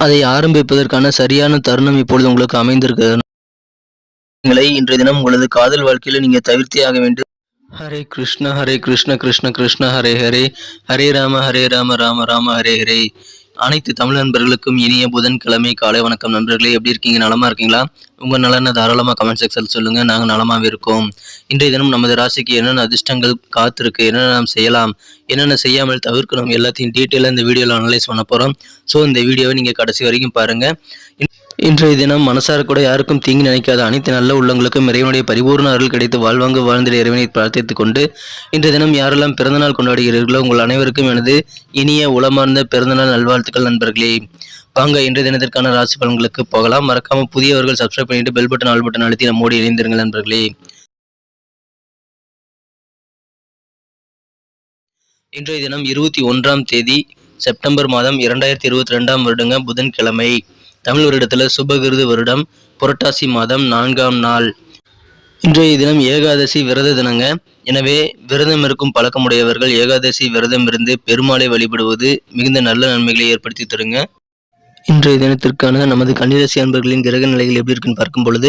அதை ஆரம்பிப்பதற்கான சரியான தருணம் இப்பொழுது உங்களுக்கு அமைந்திருக்கிறது. இன்றைய தினம் உங்களது காதல் வாழ்க்கையில நீங்க தவிர்த்தே ஆக வேண்டும். ஹரே கிருஷ்ண கிருஷ்ண கிருஷ்ண ஹரே ஹரே, ஹரே ராம ராம ராம ஹரே ஹரே. அனைத்து தமிழ் நண்பர்களுக்கும் இனிய புதன்கிழமை காலை வணக்கம் நண்பர்களே. எப்படி இருக்கீங்க? நலமா இருக்கீங்களா? உங்க நலனை தாராளமாக கமெண்ட் செக்ஷன் சொல்லுங்க. நாங்கள் நலமாவே இருக்கோம். இன்றைய தினம் நமது ராசிக்கு என்னென்ன அதிர்ஷ்டங்கள் காத்திருக்கு, என்னென்ன நாம் செய்யலாம், என்னென்ன செய்யாமல் தவிர்க்கணும், எல்லாத்தையும் டீட்டெயிலாக இந்த வீடியோவில் அனலைஸ் பண்ண போகிறோம். ஸோ இந்த வீடியோவை நீங்கள் கடைசி வரைக்கும் பாருங்கள். இன்றைய தினம் மனசார கூட யாருக்கும் தீங்கு நினைக்காத அனைத்து நல்ல உள்ளங்களுக்கும் இறைவனுடைய பரிபூர்ண அருள் கிடைத்து வாழ்வாங்கு வாழ்ந்திட இறைவனை பிரார்த்தித்துக் கொண்டு, இன்றைய தினம் யாரெல்லாம் பிறந்தநாள் கொண்டாடுகிறீர்களோ உங்கள் அனைவருக்கும் எனது இனிய உளமார்ந்த பிறந்தநாள் நல்வாழ்த்துக்கள் நண்பர்களே. வாங்க இன்றைய தினத்திற்கான ராசி பலன்களுக்கு போகலாம். மறக்காம புதியவர்கள் சப்ஸ்கிரைப் பண்ணிட்டு பெல் பட்டன் ஆல் பட்டன் அழுத்தி நம்மோடு இணைந்திருங்கள் நண்பர்களே. இன்றைய தினம் 21ஆம் தேதி செப்டம்பர் மாதம் 2022ஆம் வருடங்க புதன்கிழமை. தமிழ் வருடத்துல சுபகிருது வருடம் புரட்டாசி மாதம் 4ஆம் நாள். இன்றைய தினம் ஏகாதசி விரத தினங்க. எனவே விரதம் இருக்கும் பழக்கமுடையவர்கள் ஏகாதசி விரதம் இருந்து பெருமாளை வழிபடுவது மிகுந்த நல்ல நன்மைகளை ஏற்படுத்தி தருங்க. இன்றைய தினத்திற்கான நமது கன்னிராசி அன்பர்களின் கிரக நிலைகள் எப்படி இருக்குன்னு பார்க்கும் பொழுது,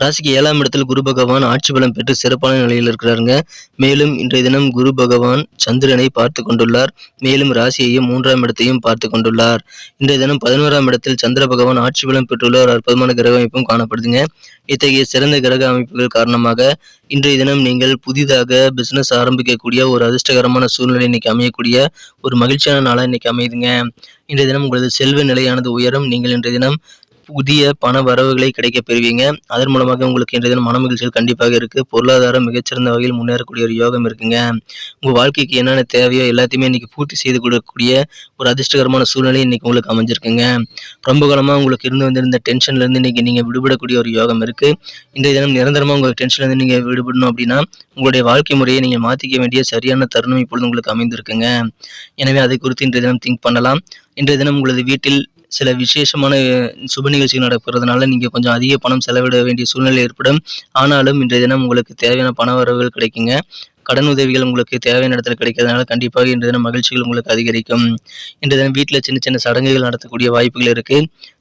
ராசிக்கு 7ஆம் இடத்தில் குரு பகவான் ஆட்சி பலம் பெற்று சிறப்பான நிலையில் இருக்கிறாருங்க. மேலும் இன்றைய தினம் குரு பகவான் சந்திரனை பார்த்து கொண்டுள்ளார். மேலும் ராசியையும் 3ஆம் இடத்தையும் பார்த்து கொண்டுள்ளார். இன்றைய தினம் 11ஆம் இடத்தில் சந்திர பகவான் ஆட்சி பலம் பெற்றுள்ள ஒரு அற்புதமான கிரக அமைப்பும் காணப்படுதுங்க. இத்தகைய சிறந்த கிரக அமைப்புகள் காரணமாக இன்றைய தினம் நீங்கள் புதிதாக பிசினஸ் ஆரம்பிக்கக்கூடிய ஒரு அதிர்ஷ்டகரமான சூழ்நிலை இன்னைக்கு அமையக்கூடிய ஒரு மகிழ்ச்சியான நாளா இன்னைக்கு அமையுதுங்க. இன்றைய தினம் உங்களது செல்வ நிலையானது உயரும். நீங்கள் இன்றைய தினம் புதிய பண வரவுகளை கிடைக்க பெறுவீங்க. அதன் மூலமாக உங்களுக்கு இன்றைய தினம் மன மகிழ்ச்சிகள் கண்டிப்பாக இருக்கு. பொருளாதாரம் மிகச்சிறந்த வகையில் முன்னேறக்கூடிய ஒரு யோகம் இருக்குங்க. உங்க வாழ்க்கைக்கு என்னென்ன தேவையோ எல்லாத்தையுமே இன்னைக்கு பூர்த்தி செய்து கொடுக்கக்கூடிய ஒரு அதிர்ஷ்டகரமான சூழ்நிலை இன்னைக்கு உங்களுக்கு அமைஞ்சிருக்குங்க. ரொம்ப காலமா உங்களுக்கு இருந்து வந்திருந்த டென்ஷன்ல இருந்து இன்னைக்கு நீங்க விடுபடக்கூடிய ஒரு யோகம் இருக்கு. இன்றைய தினம் நிரந்தரமா உங்க டென்ஷன்ல இருந்து நீங்க விடுபடணும் அப்படின்னா உங்களுடைய வாழ்க்கை முறையை நீங்க மாத்திக்க வேண்டிய சரியான தருணம் இப்பொழுது உங்களுக்கு அமைந்திருக்குங்க. எனவே அதை குறித்து இன்றைய தினம் திங்க் பண்ணலாம். இன்றைய தினம் உங்களது வீட்டில் சில விசேஷமான சுப நிகழ்ச்சிகள் நடக்கிறதுனால நீங்க கொஞ்சம் அதிக பணம் செலவிட வேண்டிய சூழ்நிலை ஏற்படும். ஆனாலும் இன்றைய தினம் உங்களுக்கு தேவையான பண வரவுகள் கிடைக்குங்க. கடன் உதவிகள் உங்களுக்கு தேவையான இடத்துல கிடைக்கிறதுனால கண்டிப்பாக இன்றைய தினம் மகிழ்ச்சிகள் உங்களுக்கு அதிகரிக்கும். இன்றைய தினம் வீட்டில் சின்ன சின்ன சடங்குகள் நடத்தக்கூடிய வாய்ப்புகள் இருக்கு.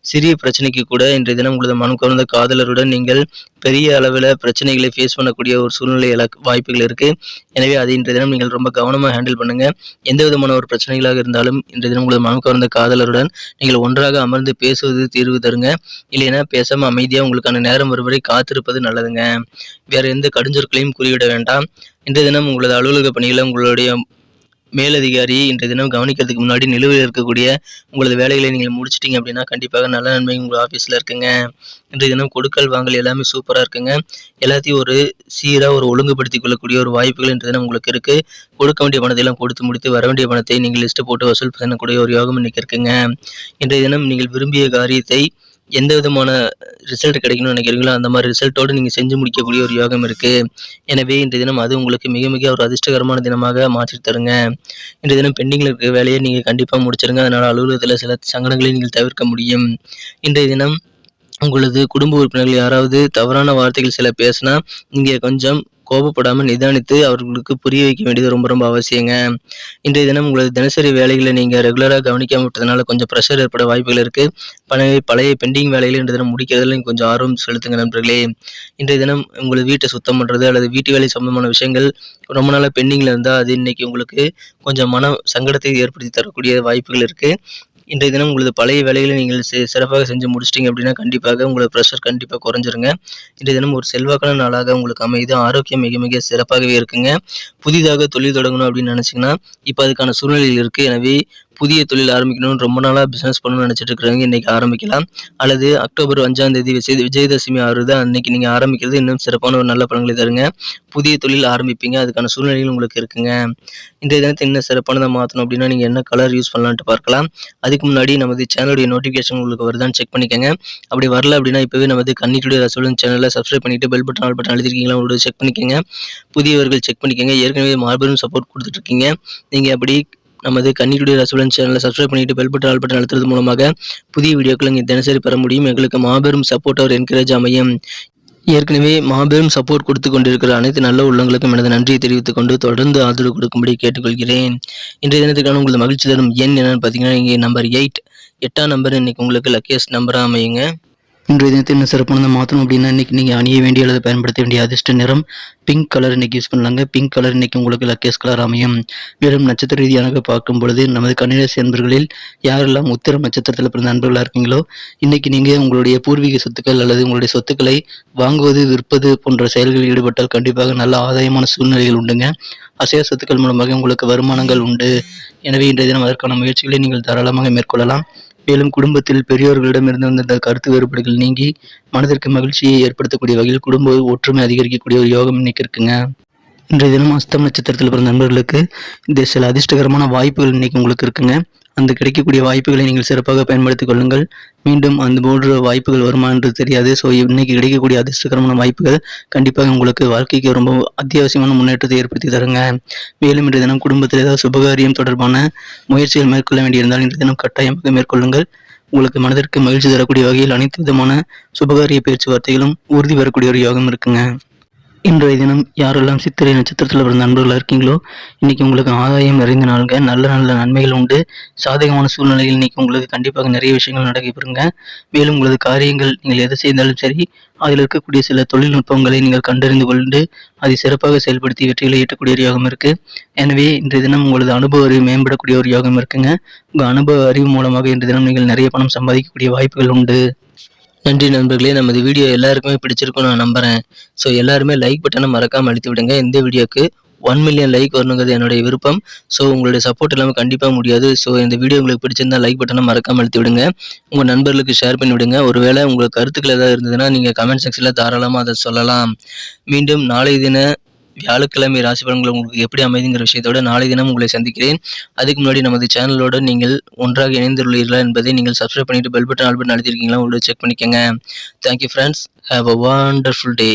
சிறிய பிரச்சனைக்கு கூட இன்றைய தினம் உங்களது மனம் கவர்ந்த காதலருடன் நீங்கள் பெரிய அளவில் பிரச்சனைகளை ஃபேஸ் பண்ணக்கூடிய ஒரு சூழ்நிலை வாய்ப்புகள் இருக்கு. எனவே அதை இன்றைய தினம் நீங்கள் ரொம்ப கவனமாக ஹேண்டில் பண்ணுங்க. எந்த விதமான ஒரு பிரச்சனைகளாக இருந்தாலும் இன்றைய தினம் உங்களது மனம் கவர்ந்த காதலருடன் நீங்கள் ஒன்றாக அமர்ந்து பேசுவது தீர்வு தருங்க. இல்லைன்னா பேசாம அமைதியா உங்களுக்கான நேரம் ஒருவரை காத்திருப்பது நல்லதுங்க. வேற எந்த கடுஞ்சொற்களையும் கூறிவிட வேண்டாம். இன்றைய தினம் உங்களது அலுவலக பணிகளை உங்களுடைய மேலதிகாரி இன்றைய தினம் கவனிக்கிறதுக்கு முன்னாடி நிலுவையில் இருக்கக்கூடிய உங்களது வேலைகளை நீங்கள் முடிச்சிட்டீங்க அப்படின்னா கண்டிப்பாக நல்ல நன்மை உங்கள் ஆஃபீஸில் இருக்குங்க. இன்றைய தினம் கொடுக்கல் வாங்கல் எல்லாமே சூப்பராக இருக்குங்க. எல்லாத்தையும் ஒரு சீராக ஒரு ஒழுங்குபடுத்திக் கொள்ளக்கூடிய ஒரு வாய்ப்புகள் இன்றைய தினம் உங்களுக்கு இருக்கு. கொடுக்க வேண்டிய பணத்தை எல்லாம் கொடுத்து முடித்து வர வேண்டிய பணத்தை நீங்கள் லிஸ்ட்டு போட்டு வசூல் பண்ணக்கூடிய ஒரு யோகம் இன்னைக்கு இருக்குங்க. இன்றைய தினம் நீங்கள் விரும்பிய காரியத்தை எந்த விதமான ரிசல்ட் கிடைக்கணும்னு நினைக்கிறீங்களோ அந்த மாதிரி ரிசல்ட்டோடு நீங்கள் செஞ்சு முடிக்கக்கூடிய ஒரு யோகம் இருக்குது. எனவே இன்றைய தினம் அது உங்களுக்கு மிக மிக ஒரு அதிர்ஷ்டகரமான தினமாக மாற்றி தருங்க. இன்றைய தினம் பெண்டிங்கில் இருக்கிற வேலையை நீங்கள் கண்டிப்பாக முடிச்சிருங்க. அதனால் அலுவலகத்தில் சில சங்கடங்களை நீங்கள் தவிர்க்க முடியும். இன்றைய தினம் உங்களது குடும்ப உறுப்பினர்கள் யாராவது தவறான வார்த்தைகள் சில பேசினா நீங்கள் கொஞ்சம் கோபப்படாமல் நிதானித்து அவர்களுக்கு புரிய வைக்க வேண்டியது ரொம்ப ரொம்ப அவசியங்க. இன்றைய தினம் உங்களது தினசரி வேலைகளை நீங்கள் ரெகுலராக கவனிக்காம விட்டதுனால கொஞ்சம் ப்ரெஷர் ஏற்பட வாய்ப்புகள் இருக்கு. பழைய பெண்டிங் வேலைகளை இன்றைய தினம் முடிக்கிறதுல நீங்கள் கொஞ்சம் ஆர்வம் செலுத்துங்க நண்பர்களே. இன்றைய தினம் உங்களது வீட்டை சுத்தம் பண்ணுறது அல்லது வீட்டு வேலை சம்பந்தமான விஷயங்கள் ரொம்ப நாளாக பெண்டிங்கில் இருந்தால் அது இன்னைக்கு உங்களுக்கு கொஞ்சம் மன சங்கடத்தை ஏற்படுத்தி தரக்கூடிய வாய்ப்புகள் இருக்கு. இன்றைய தினம் உங்களது பழைய வேலைகளை நீங்கள் சிறப்பாக செஞ்சு முடிச்சிட்டிங்க அப்படின்னா கண்டிப்பாக உங்களது ப்ரெஷர் கண்டிப்பாக குறைஞ்சிருங்க. இன்றைய தினம் ஒரு செல்வாக்கான நாளாக உங்களுக்கு அமைது. ஆரோக்கியம் மிக மிக சிறப்பாகவே இருக்குங்க. புதிதாக தொழில் தொடங்கணும் அப்படின்னு நினச்சிங்கன்னா இப்போ அதுக்கான சூழ்நிலையில் இருக்குது. எனவே புதிய தொழில் ஆரம்பிக்கணும்னு ரொம்ப நாளாக பிஸ்னஸ் பண்ணணும்னு நினச்சிட்டு இருக்கிறவங்க இன்றைக்கி ஆரம்பிக்கலாம். அல்லது அக்டோபர் 5ஆம் தேதி விஜயதசமி ஆறுது அன்னைக்கு நீங்கள் ஆரம்பிக்கிறது இன்னும் சிறப்பான ஒரு நல்ல பலன்களை தருங்க. புதிய தொழில் ஆரம்பிப்பீங்க. அதுக்கான சூழ்நிலைகள் உங்களுக்கு இருக்குங்க. இன்றைய தினத்தை இன்னும் சிறப்பானதாக மாற்றணும் அப்படின்னா நீங்கள் என்ன கலர் யூஸ் பண்ணலான்ட்டு பார்க்கலாம். அதுக்கு முன்னாடி நமது சேனலுடைய நோட்டிஃபிகேஷன் உங்களுக்கு வருதான்னு செக் பண்ணிக்கோங்க. அப்படி வரல அப்படின்னா இப்போவே நமது கன்னிட்டுடைய ரசோலன் சேனலை சப்ஸ்கிரைப் பண்ணிவிட்டு பெல் பட்டன் ஆல் பட்டன் அழுத்திருக்கீங்களா உங்களோட செக் பண்ணிக்கோங்க. புதியவர்கள் செக் பண்ணிக்கோங்க. ஏற்கனவே மாபெரும் சப்போர்ட் கொடுத்துட்ருக்கீங்க. நீங்கள் அப்படி நமது கன்னிட்டுடைய ரசோலன் சேனலை சப்ஸ்கிரைப் பண்ணிட்டு பெல் பட்டன் ஆல் பட்டன் அழுத்துறது மூலமாக புதிய வீடியோக்களை நீங்கள் தினசரி பெற முடியும். எங்களுக்கு மாபெரும் சப்போர்ட் அவர் என்கரேஜ் அமையும். ஏற்கனவே மாபெரும் சப்போர்ட் கொடுத்து கொண்டிருக்கிற அனைத்து நல்ல உள்ளங்களுக்கும் எனது நன்றியை தெரிவித்துக் கொண்டு தொடர்ந்து ஆதரவு கொடுக்கும்படி கேட்டுக்கொள்கிறேன். இன்றைய தினத்துக்கான உங்களது மகிழ்ச்சி தரும் எண் என்னன்னு பார்த்தீங்கன்னா இங்கே நம்பர் 8. 8ஆம் நம்பர் இன்னைக்கு உங்களுக்கு லக்கியஸ்ட் நம்பராக அமையுங்க. இன்றைய தினத்தை இன்னும் சிறப்பானதை மாற்றணும் அப்படின்னா இன்றைக்கி நீங்கள் அணிய வேண்டிய அல்லது பயன்படுத்த வேண்டிய அதிர்ஷ்ட நிறம் பிங்க் கலர் இன்றைக்கி யூஸ் பண்ணலாங்க. பிங்க் கலர் இன்றைக்கி உங்களுக்கு லக்கியஸ்ட் கலர் அமையும். மேலும் நட்சத்திர ரீதியாக பார்க்கும் பொழுது நமது கன்னிராசி அன்பர்களில் யாரெல்லாம் உத்திரம் நட்சத்திரத்தில் பிறந்த அன்பர்களாக இருக்கீங்களோ இன்றைக்கி நீங்கள் உங்களுடைய பூர்வீக சொத்துக்கள் அல்லது உங்களுடைய சொத்துக்களை வாங்குவது விற்பது போன்ற செயல்களில் ஈடுபட்டால் கண்டிப்பாக நல்ல ஆதாயமான சூழ்நிலைகள் உண்டுங்க. அசையா சொத்துக்கள் மூலமாக உங்களுக்கு வருமானங்கள் உண்டு. எனவே இன்றைய தினம் அதற்கான முயற்சிகளை நீங்கள் தாராளமாக மேற்கொள்ளலாம். மேலும் குடும்பத்தில் பெரியோர்களிடமிருந்து வந்த கருத்து வேறுபாடுகள் நீங்கி மனதிற்கு மகிழ்ச்சியை ஏற்படுத்தக்கூடிய வகையில் குடும்ப ஒற்றுமை அதிகரிக்கக்கூடிய ஒரு யோகம் இன்னைக்கு இருக்குங்க. இன்றைய தினம் அஸ்தம் நட்சத்திரத்தில் பிறந்த நண்பர்களுக்கு இந்த சில அதிர்ஷ்டகரமான வாய்ப்புகள் இன்னைக்கு உங்களுக்கு இருக்குங்க. அந்த கிடைக்கக்கூடிய வாய்ப்புகளை நீங்கள் சிறப்பாக பயன்படுத்திக் கொள்ளுங்கள். மீண்டும் அந்த போன்ற வாய்ப்புகள் வருமா என்று தெரியாது. ஸோ இன்னைக்கு கிடைக்கக்கூடிய அதிர்ஷ்டகரமான வாய்ப்புகள் கண்டிப்பாக உங்களுக்கு வாழ்க்கைக்கு ரொம்ப அத்தியாவசியமான முன்னேற்றத்தை ஏற்படுத்தி தருங்க. மேலும் இன்றைய தினம் குடும்பத்தில் ஏதாவது சுபகாரியம் தொடர்பான முயற்சிகள் மேற்கொள்ள வேண்டியிருந்தால் இன்றைய தினம் கட்டாயமாக மேற்கொள்ளுங்கள். உங்களுக்கு மனதிற்கு மகிழ்ச்சி தரக்கூடிய வகையில் அனைத்து விதமான சுபகாரிய பேச்சுவார்த்தைகளும் உறுதி வரக்கூடிய ஒரு யோகம் இருக்குங்க. இன்றைய தினம் யாரெல்லாம் சித்திரை நட்சத்திரத்தில் பிறந்த நண்பர்களாக இருக்கீங்களோ இன்னைக்கு உங்களுக்கு ஆதாயம் நிறைந்த நாளுங்க. நல்ல நல்ல நன்மைகள் உண்டு. சாதகமான சூழ்நிலையில் இன்னைக்கு உங்களுக்கு கண்டிப்பாக நிறைய விஷயங்கள் நடைபெறுங்க. மேலும் உங்களது காரியங்கள் நீங்கள் எதை செய்தாலும் சரி அதில் இருக்கக்கூடிய சில தொழில்நுட்பங்களை நீங்கள் கண்டறிந்து கொண்டு அதை சிறப்பாக செயல்படுத்தி வெற்றிகளை ஈட்டக்கூடிய ஒரு யோகம் இருக்கு. எனவே இன்றைய தினம் உங்களது அனுபவ அறிவு மேம்படக்கூடிய ஒரு யோகம் இருக்குங்க. உங்கள் அனுபவ அறிவு மூலமாக இன்றைய தினம் நீங்கள் நிறைய பணம் சம்பாதிக்கக்கூடிய வாய்ப்புகள் உண்டு. நன்றி நண்பர்களே. நமது வீடியோ எல்லாருக்குமே பிடிச்சிருக்கும் நான் நம்புகிறேன். ஸோ எல்லாருமே லைக் பட்டனை மறக்காமல் அழுத்தி விடுங்க. இந்த வீடியோக்கு 1 மில்லியன் லைக் வரணுங்கிறது என்னுடைய விருப்பம். ஸோ உங்களுடைய சப்போர்ட் இல்லாமல் கண்டிப்பாக முடியாது. ஸோ இந்த வீடியோ உங்களுக்கு பிடிச்சிருந்தா லைக் பட்டனை மறக்காமல் அழுத்தி விடுங்க. உங்கள் நண்பர்களுக்கு ஷேர் பண்ணி விடுங்க. ஒருவேளை உங்களுக்கு கருத்துக்கள் ஏதாவது இருந்ததுன்னா நீங்கள் கமெண்ட் செக்ஷனில் தாராளமாக அதை சொல்லலாம். மீண்டும் நாளை தின வியாழக்கிழமை ராசி பலன்கள் உங்களுக்கு எப்படி அமைதுங்கிற விஷயத்தோட நாளை தினம் உங்களை சந்திக்கிறேன். அதுக்கு முன்னாடி நமது சேனலோடு நீங்கள் ஒன்றாக இணைந்துள்ளீர்களா என்பதை நீங்கள் சப்ஸ்கிரைப் பண்ணிட்டு பெல் பட்டன் ஆல் பட்டன் அழுத்திருக்கீங்களா உங்களுக்கு செக் பண்ணிக்கோங்க. Thank you friends. Have a wonderful day.